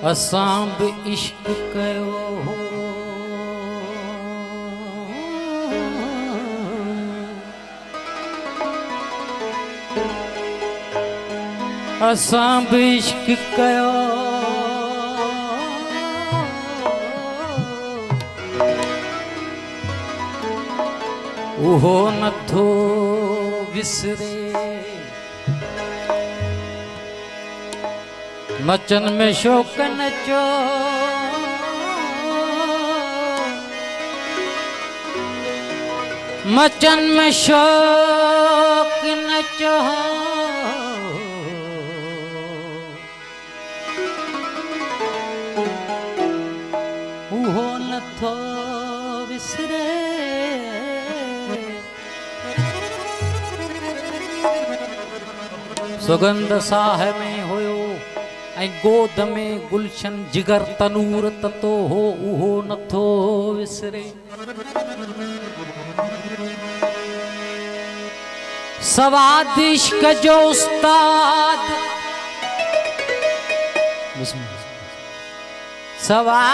असां बि इश्क कयो हो, असां बि इश्क कयो, उहो नथो विसरे। नचन में शौक़ नचो, मचन में शौक़ नचो, उहो नथो विसरे। सुगंध साह में हुयो ऐं गोद में गुलशन जिगर तनूर ततो हो, उहो नथो विसरे। सवाद इश्क जो उस्ताद, सवाद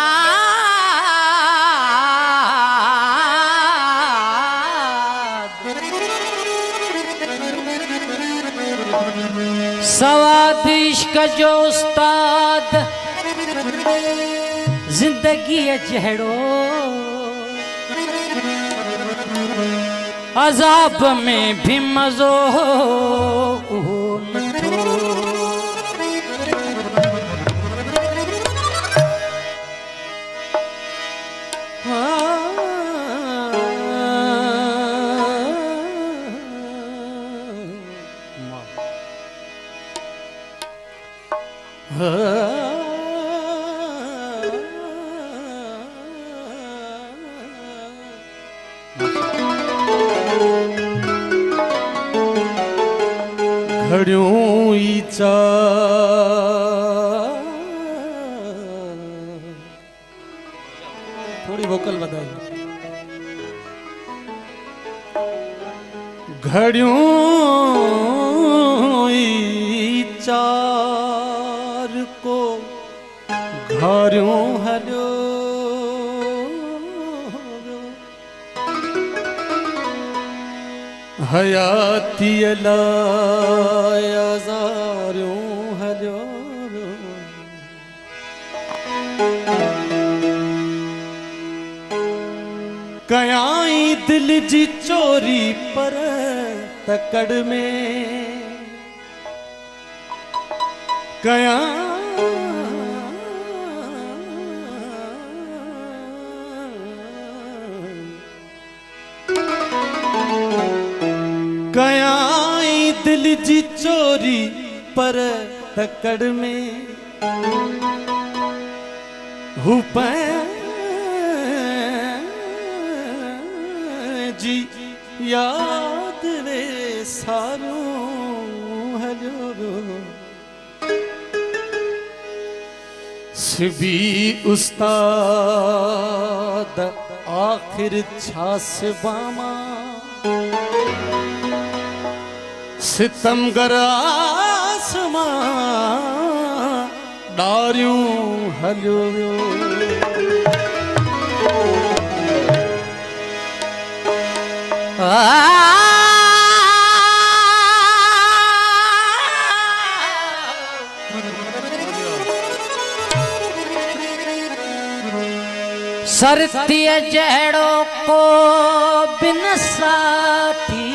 सवाद इश्क जो उस्ताद, जिंदगी जहड़ो अजाब में भी मज़ो हो नथो। घड़ियों ई थोड़ी वोकल बताइए। घड़ियों ई चार को घड़ियों हलो, हयाती अलायाज़ारों हलो। कयाई दिल जी चोरी पर तकड़ में, कया कयाई दिल जी चोरी पर तकड़ में, हु जी याद वे सारो हलो। सिबी उस्ताद आखिर छास बामा, सितमगर आसमां डारियूं हलियो वियो। सरतीअ जहिड़ो को बिन साथी,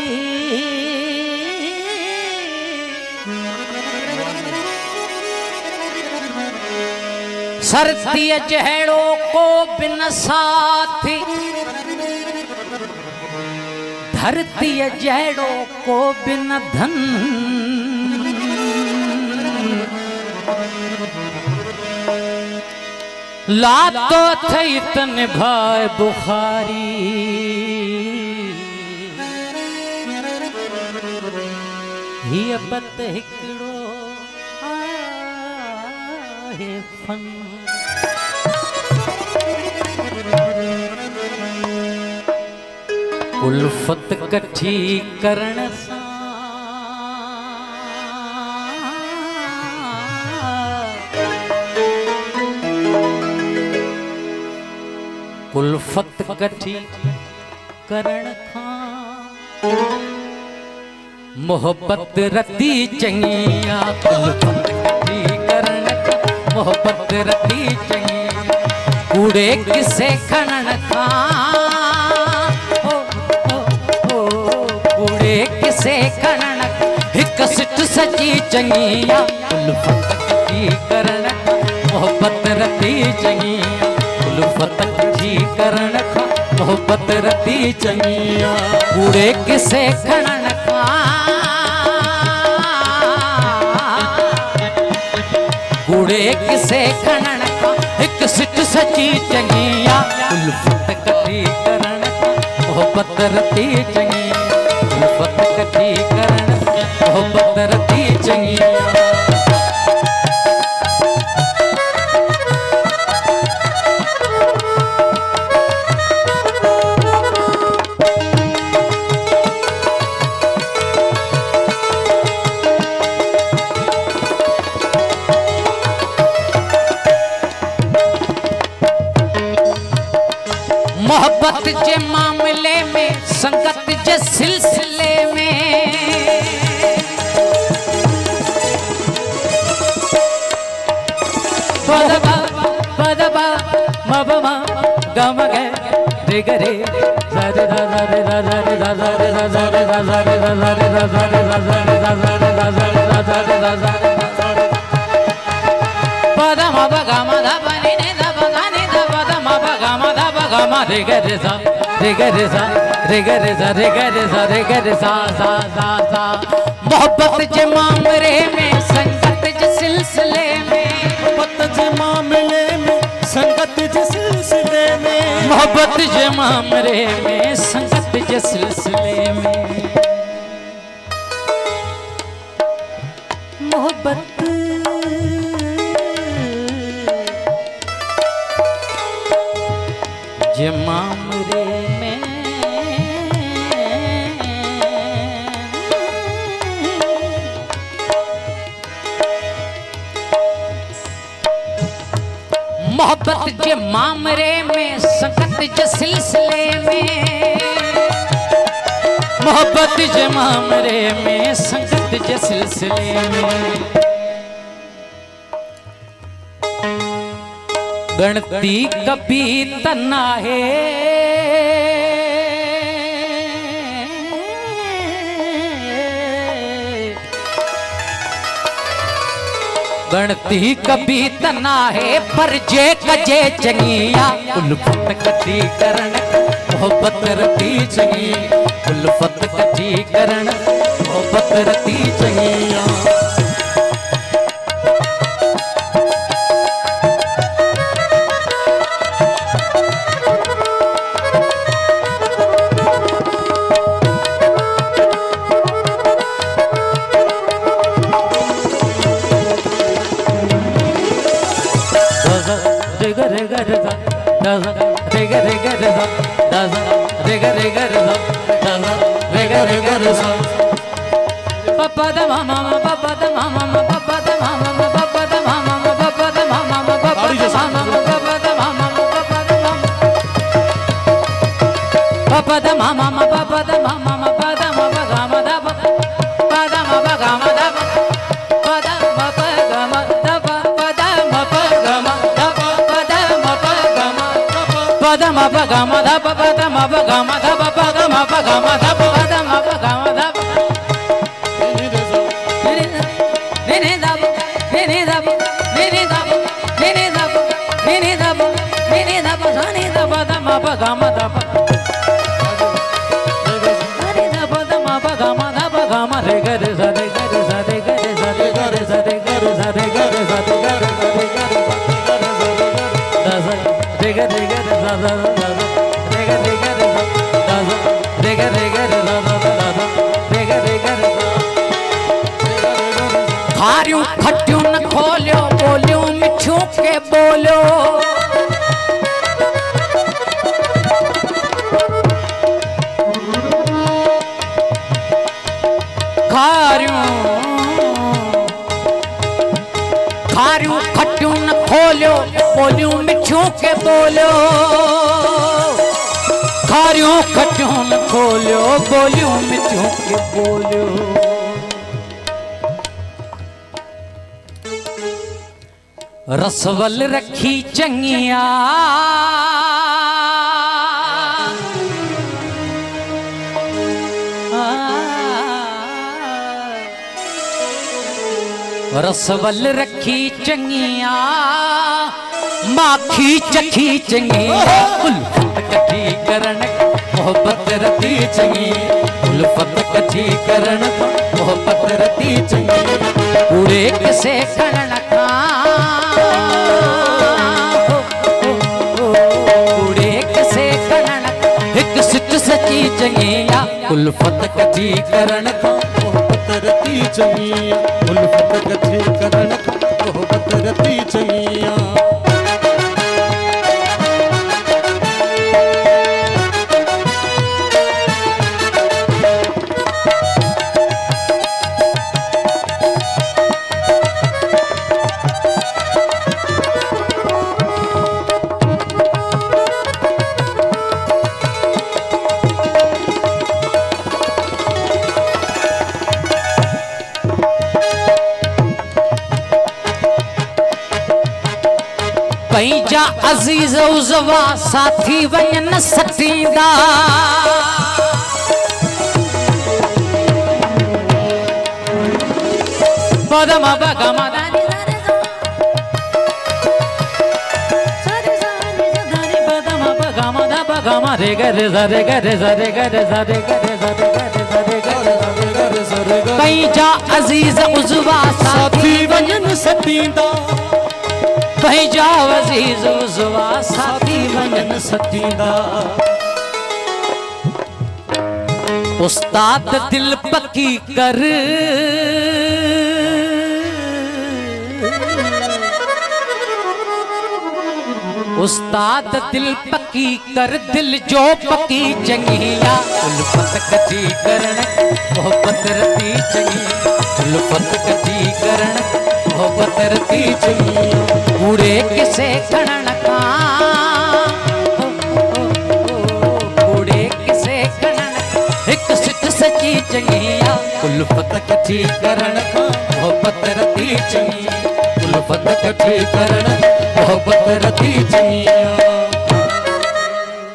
सरतीअ जहिड़ो को बिन साथी, धरतीअ जहिड़ो को बिन धन, लातो अथई त निभाए बुखारी, हीअ बत हिकिड़ो आहे फन। उल्फत कठी करण सां उल्फत कठी करण खां मोहब्बत रती चंगिया उल्फत कठी करण खां मोहब्बत रती चंगिया कूड़े किसे खणन खां कूड़े किसे खणन हिक सिट सची चंगिया उल्फत कठी करण खां मोहब्बत रती चंगिया उल्फत कठी करण खां मोहब्बत रती चंगिया कूड़े किसे खणन कूड़े किसे खणन खां हिक सिट सची चंगिया उल्फत कठी करण खां मोहब्बत रती चंगिया उल्फत कठी करण मोहब्बत रती चंगिया मोहब्बत के मामले में संगत के सिलसिले में पदबा पदबा मबमा गम गे रे रे रे रे रे रे पदमा बगमा दबनी ने दबगानी दबदमा बगमा दबगमा रे गे रे सा रे गे रे सा रे गे रे सा रे गे रे सा रे गे रे सा सा सा सा मोहब्बत के मामले में संगत के सिलसिले में मोहब्बत के मामले में संगत के सिलसिले में मोहब्बत के मामले में संगत के सिलसिले में मोहब्बत जे मामले में मोहब्बत के मामले में संगत के सिलसिले में मोहब्बत के मामले में संगत के सिलसिले में गणती कभी तना है गणती कभी तना है पर जे कजे चंगिया उल्फत कठी करण मोहब्बत रती चंगिया उल्फत कठी करण मोहब्बत रती चंगिया खारियों खटियों न खोलियो बोलियो मिठियों के बोलियो खारियों खटियों न खोलियो बोलियो मिठियों के बोलियो खटियों न खोलियो बोलियो मिठियों के बोलियो। रसवल रखी चंगिया रसवल रखी चंगिया माखी चखी चंगिया उल्फत कठी करण मोहब्बत रती चंगी उल्फत कठी करण मोहब्बत रती चंगी उड़े किसे करण का उड़े किसे करण एक सिट सची चंगिया उल्फत कठी करण मोहब्बत रती चंगिया उल्फत कठी करण मोहब्बत रती चंगिया। पैजा अजीज उजवा साथी वयन सतीदा पदम बगमदानी पदम बगमदा बगम रे गरे रे गरे रे गरे रे गरे रे पैजा अजीज उजवा साथी वयन सतीदा पैजा अजीज उजवा साथी वयन सतीदा उस्ताद दिल पक्की कर उस्ताद दिल पक्की कर दिल जो पक्की चंगिया उल्फत कठी करण मोहब्बत रती चंगी उल्फत कठी करण मोहब्बत रती चंगी उड़े किसे करण का उड़े किसे करण एक सिट सची चंगिया उल्फत कठी करण मोहब्बत रती चंगी उल्फत कठी करण मोहब्बत रती चंगिया।